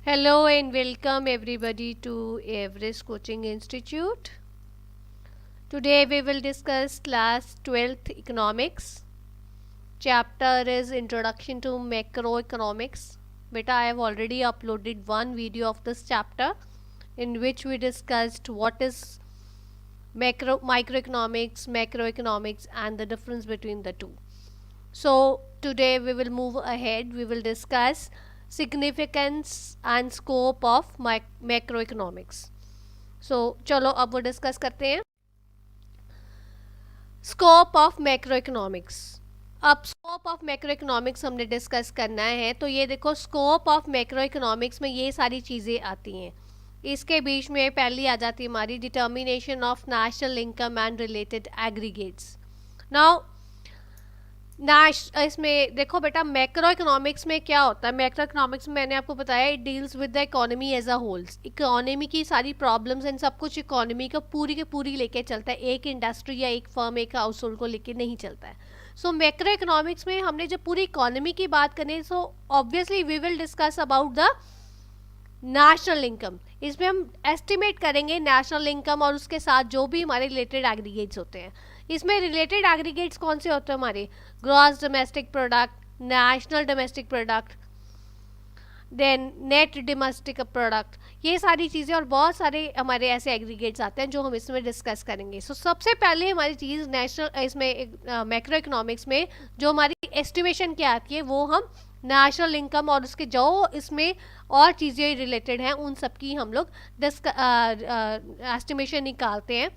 Hello and welcome everybody to Everest Coaching Institute. Today we will discuss class 12th economics. Chapter is Introduction to Macroeconomics. Beta, I have already uploaded one video of this chapter in which we discussed what is microeconomics, macroeconomics and the difference between the two. So today we will move ahead. We will discuss significance and scope of macroeconomics. So चलो अब वो discuss करते हैं scope of macroeconomics. अब scope of macroeconomics हमने discuss करना है. तो ये देखो, स्कोप ऑफ मैक्रोइकोनॉमिक्स में ये सारी चीज़ें आती हैं. इसके बीच में पहली आ जाती है हमारी determination of national income and related aggregates. Now इसमें देखो बेटा, मैक्रो इकोनॉमिक्स में क्या होता है. मैक्रो इकोनॉमिक्स में मैंने आपको बताया it deals with the economy as a wholes. Economy की सारी प्रॉब्लम्स एंड सब कुछ इकोनॉमी को पूरी के पूरी लेके चलता है. एक इंडस्ट्री या एक फर्म, एक हाउस होल्ड को लेके नहीं चलता है. सो मैक्रो इकोनॉमिक्स में हमने जब पूरी इकोनॉमी की बात करें, so obviously we will discuss about the national income. इसमें हम एस्टिमेट करेंगे नेशनल इनकम और उसके साथ जो भी हमारे रिलेटेड एग्रीगेट्स होते हैं. इसमें रिलेटेड एग्रीगेट्स कौन से होते हैं हमारे? Gross domestic product, national domestic product, then net domestic product, ये सारी चीज़ें और बहुत सारे हमारे ऐसे एग्रीगेट्स आते हैं जो हम इसमें डिस्कस करेंगे. सो सबसे पहले हमारी चीज़ नेशनल इसमें मैक्रो इकोनॉमिक्स में जो हमारी एस्टिमेशन क्या आती है वो हम नेशनल इनकम और उसके जो इसमें और चीज़ें रिलेटेड हैं उन सब की हम लोग एस्टिमेशन निकालते हैं.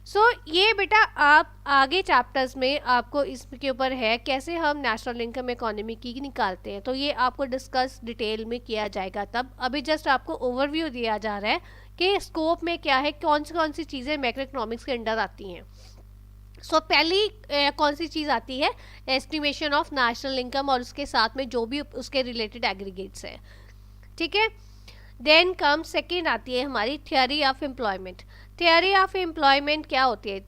सो ये बेटा आप आगे चैप्टर्स में आपको इसके ऊपर है कैसे हम नेशनल इनकम इकोनॉमी की निकालते हैं, तो ये आपको डिस्कस डिटेल में किया जाएगा तब. अभी जस्ट आपको ओवरव्यू दिया जा रहा है कि स्कोप में क्या है, कौन सी चीज़ें मैक्रो इकोनॉमिक्स के अंडर आती हैं. सो पहली कौन सी चीज़ आती है? एस्टिमेशन ऑफ नेशनल इनकम और उसके साथ में जो भी उसके रिलेटेड एग्रीगेट्स है. ठीक है. देन कम सेकेंड आती है हमारी theory of employment. Theory of employment क्या होती है?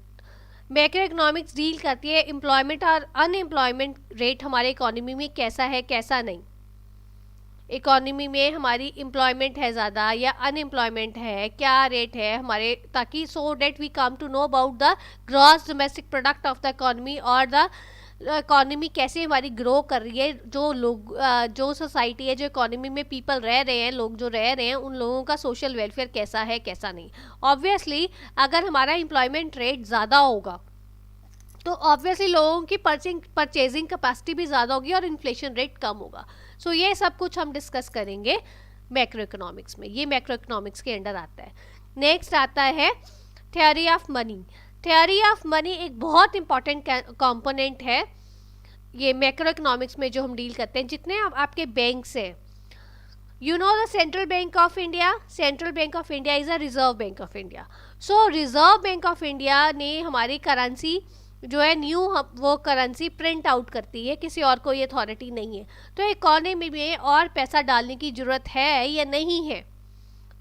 मैक्रो इकोनॉमिक्स डील करती है एम्प्लॉयमेंट और अनएम्प्लॉयमेंट रेट हमारे इकोनॉमी में कैसा है कैसा नहीं. इकोनॉमी में हमारी एम्प्लॉयमेंट है ज़्यादा या अनएम्प्लॉयमेंट है, क्या रेट है हमारे, ताकि so that we come to know about the gross domestic product of the economy और द इकोनॉमी कैसे हमारी ग्रो कर रही है. जो लोग जो सोसाइटी है, जो इकोनॉमी में पीपल रह रहे हैं, लोग जो रह रहे हैं, उन लोगों का सोशल वेलफेयर कैसा है कैसा नहीं. ऑब्वियसली अगर हमारा एम्प्लॉयमेंट रेट ज़्यादा होगा तो ऑब्वियसली लोगों की परचेजिंग कैपेसिटी भी ज़्यादा होगी और इन्फ्लेशन रेट कम होगा. सो ये सब कुछ हम डिस्कस करेंगे मैक्रो इकोनॉमिक्स में. ये मैक्रो इकोनॉमिक्स के अंडर आता है. नेक्स्ट आता है theory of money. Theory of money एक बहुत इंपॉर्टेंट कंपोनेंट है ये मैक्रो इकोनॉमिक्स में जो हम डील करते हैं. जितने आपके बैंक्स हैं, you know the central bank of India. Central bank of India is a reserve bank of India. So reserve bank of India ने हमारी करेंसी जो है न्यू वो करेंसी प्रिंट आउट करती है, किसी और को ये अथॉरिटी नहीं है. तो इकोनॉमी में और पैसा डालने की ज़रूरत है या नहीं है,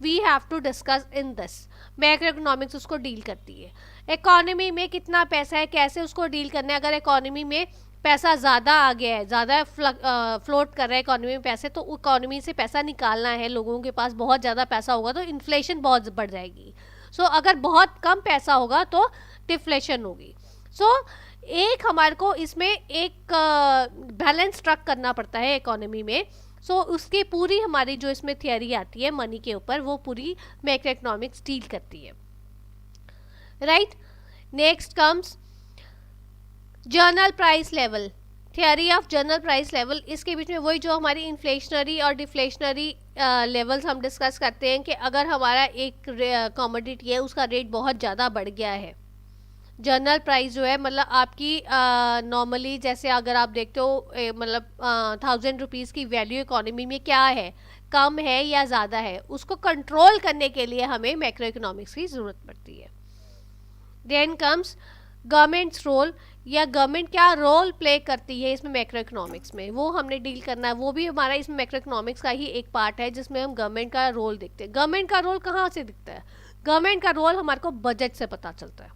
we have to discuss in this. Macroeconomics उसको डील करती है. इकोनॉमी में कितना पैसा है, कैसे उसको डील करना है. अगर इकोनॉमी में पैसा ज़्यादा आ गया है, ज़्यादा फ्लोट कर रहा है इकोनॉमी में पैसे, तो इकोनॉमी से पैसा निकालना है, लोगों के पास बहुत ज़्यादा पैसा होगा तो इन्फ्लेशन बहुत बढ़ जाएगी. सो अगर बहुत कम पैसा होगा तो डिफ्लेशन होगी. सो एक हमारे को इसमें एक बैलेंस स्ट्रक करना पड़ता है इकोनॉमी में. सो उसकी पूरी हमारी जो इसमें थियरी आती है मनी के ऊपर, वो पूरी मैक्रो इकोनॉमिक्स डील करती है. Right. Next comes journal price level. Theory of journal price level. इसके बीच में वही जो हमारी इन्फ्लेशनरी और डिफ्लेशनरी लेवल्स हम डिस्कस करते हैं कि अगर हमारा एक कमोडिटी है उसका रेट बहुत ज़्यादा बढ़ गया है, जर्नल प्राइस जो है मतलब आपकी नॉर्मली जैसे अगर आप देखते हो मतलब 1000 रुपीज़ की वैल्यू इकोनॉमी में क्या है, कम है या ज़्यादा है, उसको कंट्रोल करने के लिए हमें मैक्रो इकोनॉमिक्स की ज़रूरत पड़ती है. देन कम्स गवर्नमेंट्स रोल, या गवर्नमेंट क्या रोल प्ले करती है इसमें मैक्रो इकोनॉमिक्स में, वो हमने डील करना है. वो भी हमारा इसमें मैक्रो इकोनॉमिक्स का ही एक पार्ट है जिसमें हम गवर्नमेंट का रोल देखते हैं. गवर्नमेंट का रोल कहाँ से दिखता है? गवर्नमेंट का रोल हमारे को बजट से पता चलता है.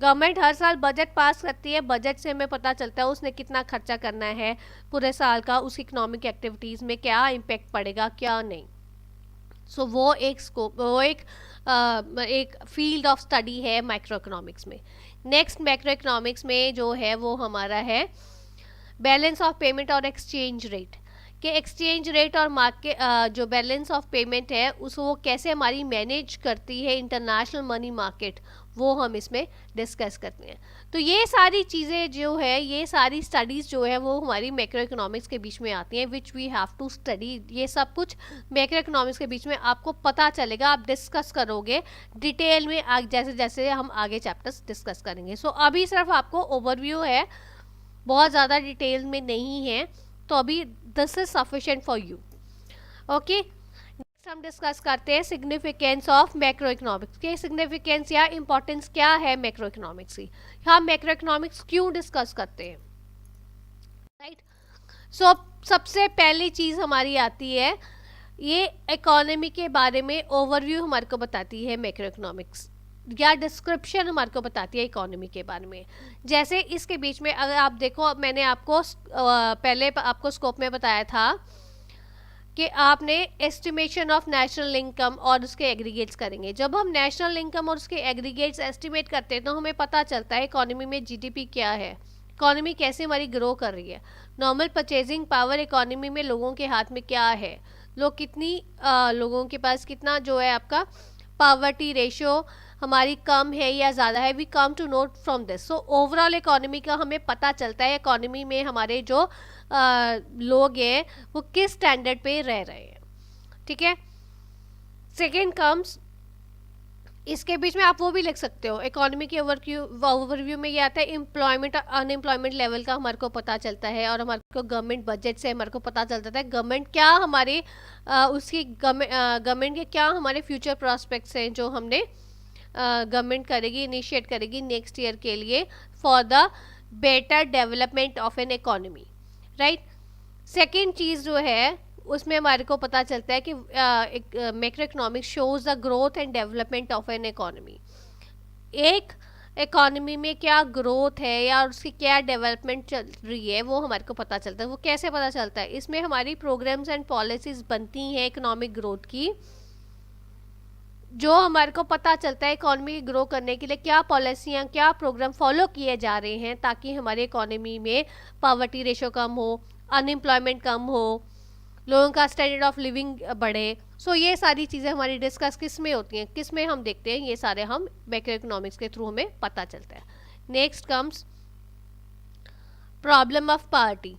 गवर्नमेंट हर साल बजट पास करती है, बजट से हमें पता चलता है उसने कितना खर्चा करना है पूरे साल का, उस इकोनॉमिक एक्टिविटीज़ में क्या इम्पेक्ट पड़ेगा क्या नहीं। सो वो एक स्कोप, वो एक फील्ड ऑफ स्टडी है माइक्रो इकोनॉमिक्स में। नेक्स्ट माइक्रो इकोनॉमिक्स में जो है वो हमारा है बैलेंस ऑफ पेमेंट और एक्सचेंज रेट, कि एक्सचेंज रेट और मार्केट जो बैलेंस ऑफ पेमेंट है उसको वो कैसे हमारी मैनेज करती है इंटरनेशनल मनी मार्केट, वो हम इसमें डिस्कस करते हैं। तो ये सारी चीज़ें जो है, ये सारी स्टडीज़ जो है वो हमारी मैक्रो इकोनॉमिक्स के बीच में आती हैं, which we have to study. ये सब कुछ मैक्रो इकोनॉमिक्स के बीच में आपको पता चलेगा, आप डिस्कस करोगे डिटेल में जैसे जैसे हम आगे चैप्टर्स डिस्कस करेंगे। सो अभी सिर्फ आपको ओवरव्यू है, बहुत ज़्यादा डिटेल में नहीं है, तो अभी this is sufficient for you. Okay, next हम डिस्कस करते हैं सिग्निफिकेंस ऑफ मैक्रो इकोनॉमिक्स के। सिग्निफिकेंस या इंपॉर्टेंस क्या है मैक्रो इकोनॉमिक्स की, हम मैक्रो इकोनॉमिक्स क्यों डिस्कस करते हैं, राइट। सो सबसे पहली चीज़ हमारी आती है, ये इकोनॉमी के बारे में ओवरव्यू हमारे को बताती है मैक्रो इकोनॉमिक्स, या डिस्क्रिप्शन हमारे को बताती है इकोनॉमी के बारे में। जैसे इसके बीच में अगर आप देखो, मैंने आपको पहले आपको स्कोप में बताया था कि आपने एस्टिमेशन ऑफ नेशनल इनकम और उसके एग्रीगेट्स करेंगे। जब हम नेशनल इनकम और उसके एग्रीगेट्स एस्टिमेट करते हैं तो हमें पता चलता है इकोनॉमी में जीडीपी क्या है, इकोनॉमी कैसे हमारी ग्रो कर रही है, नॉर्मल परचेजिंग पावर इकोनॉमी में लोगों के हाथ में क्या है, लोग कितनी लोगों के पास कितना जो है आपका पावर्टी रेशियो हमारी कम है या ज़्यादा है, we come to note from this. So overall economy का हमें पता चलता है, इकोनॉमी में हमारे जो लोग हैं वो किस स्टैंडर्ड पे रह रहे हैं, ठीक है। सेकेंड कम्स, इसके बीच में आप वो भी लिख सकते हो, इकोनॉमी के ओवरव्यू में ये आता है एम्प्लॉयमेंट अनएम्प्लॉयमेंट लेवल का हमारे को पता चलता है, और हमारे को गवर्नमेंट बजट से हमारे को पता चलता है गवर्नमेंट क्या हमारे उसकी गवर्नमेंट के क्या हमारे फ्यूचर प्रॉस्पेक्ट्स हैं जो हमने गवर्नमेंट करेगी, इनिशिएट करेगी नेक्स्ट ईयर के लिए for the better development of an economy, right. Second चीज़ जो है उसमें हमारे को पता चलता है कि macroeconomics shows the growth and development of an economy, एक इकोनॉमी में क्या ग्रोथ है या उसकी क्या डेवलपमेंट चल रही है वो हमारे को पता चलता है। वो कैसे पता चलता है, इसमें हमारी प्रोग्राम्स एंड पॉलिसीज बनती हैं इकोनॉमिक ग्रोथ की, जो हमारे को पता चलता है इकोनॉमी ग्रो करने के लिए क्या पॉलिसियाँ क्या प्रोग्राम फॉलो किए जा रहे हैं ताकि हमारे इकोनॉमी में पावर्टी रेशो कम हो, अनएम्प्लॉयमेंट कम हो, लोगों का स्टैंडर्ड ऑफ लिविंग बढ़े। सो ये सारी चीज़ें हमारी डिस्कस किस में होती हैं, किस में हम देखते हैं, ये सारे हम मैक्रो इकोनॉमिक्स के थ्रू हमें पता चलता है। Next comes problem of poverty.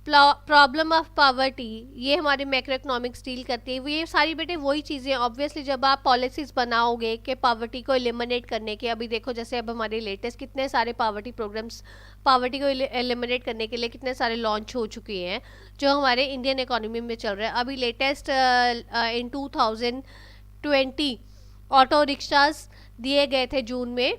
Problem of poverty ये हमारे मैक्रो इकोनॉमिक्स डील करती है। ये सारी बेटे वही चीज़ें, ऑब्वियसली जब आप पॉलिसीज़ बनाओगे कि पावर्टी को एलिमिनेट करने के, अभी देखो जैसे अब हमारे लेटेस्ट कितने सारे पावर्टी प्रोग्राम्स पावर्टी को एलिमिनेट करने के लिए कितने सारे लॉन्च हो चुके हैं जो हमारे इंडियन इकोनॉमी में चल रहा है। अभी लेटेस्ट इन 2020 ऑटो रिक्शाज दिए गए थे जून में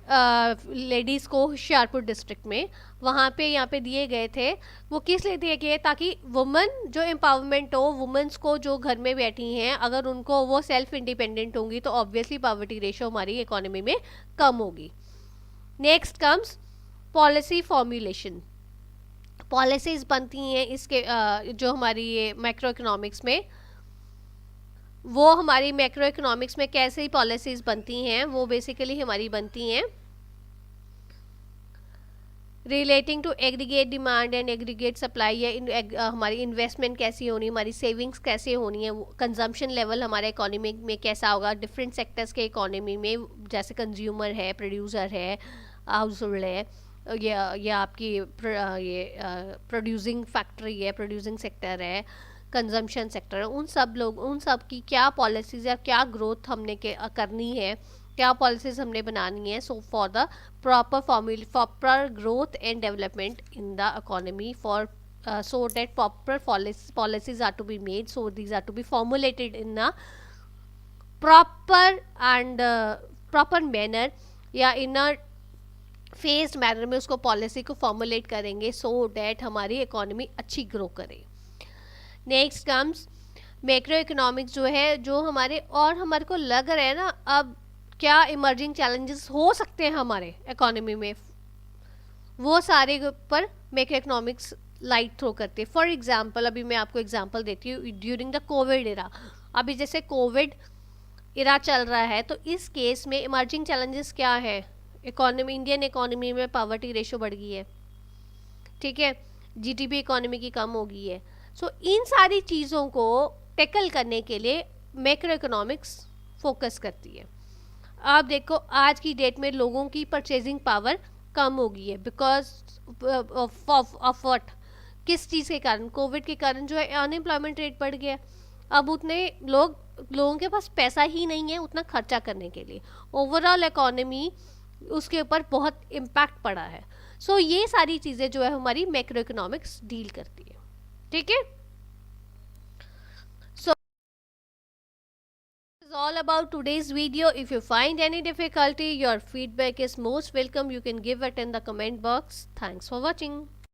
लेडीज़ को होशियारपुर डिस्ट्रिक्ट में, वहाँ पे यहाँ पे दिए गए थे। वो किस लिए दिए गए, ताकि वुमेन जो एम्पावरमेंट हो, वुमेन्स को जो घर में बैठी हैं अगर उनको वो सेल्फ इंडिपेंडेंट होंगी तो ऑब्वियसली पावर्टी रेशो हमारी इकोनॉमी में कम होगी। Next comes policy formulation. Policies बनती हैं इसके जो हमारी ये मैक्रो इकोनॉमिक्स में, वो हमारी मैक्रो इकोनॉमिक्स में कैसे पॉलिसीज़ बनती हैं वो बेसिकली हमारी बनती हैं relating to aggregate demand and aggregate supply, या हमारी इन्वेस्टमेंट कैसी होनी, हमारी सेविंग्स कैसे होनी है, कंजम्पशन लेवल हमारे इकोनॉमी में कैसा होगा, डिफरेंट सेक्टर्स के इकोनॉमी में, जैसे कंज्यूमर है, प्रोड्यूसर है, हाउस होल्ड है, या आपकी ये प्रोड्यूसिंग फैक्ट्री है, प्रोड्यूसिंग सेक्टर है, कंजम्पशन सेक्टर है, उन सब की क्या पॉलिसीज़ या क्या ग्रोथ हमने करनी है, क्या पॉलिसीज़ हमने बनानी है। So for the proper growth and development in the economy for so that proper policies are to be made, so these are to be formulated in a proper and proper manner, या in a faced manner में उसको policy को formulate करेंगे so that हमारी economy अच्छी grow करे। Next comes macro economics जो है, जो हमारे, और हमारे को लग रहा है ना अब क्या इमर्जिंग चैलेंजेस हो सकते हैं हमारे इकोनॉमी में, वो सारे पर मैक्रो इकोनॉमिक्स लाइट थ्रो करती है। फॉर एग्जाम्पल अभी मैं आपको एग्जाम्पल देती हूँ, ड्यूरिंग द कोविड इरा, अभी जैसे कोविड इरा चल रहा है, तो इस केस में इमर्जिंग चैलेंजेस क्या है, इकोनॉमी, इंडियन इकोनॉमी में पॉवर्टी रेशो बढ़ गई है, ठीक है, जीडीपी इकोनॉमी की कम हो गई है। सो इन सारी चीज़ों को टैकल करने के लिए मैक्रो इकोनॉमिक्स फोकस करती है। आप देखो आज की डेट में लोगों की परचेजिंग पावर कम हो गई है, बिकॉज ऑफ व्हाट, किस चीज़ के कारण, कोविड के कारण जो है अनएम्प्लॉयमेंट रेट बढ़ गया। अब उतने लोगों के पास पैसा ही नहीं है उतना खर्चा करने के लिए, ओवरऑल इकोनॉमी उसके ऊपर बहुत इम्पैक्ट पड़ा है। सो ये सारी चीज़ें जो है हमारी मैक्रो इकोनॉमिक्स डील करती है, ठीक है। सो is all about today's video. If you find any difficulty, your feedback is most welcome. You can give it in the comment box. Thanks for watching.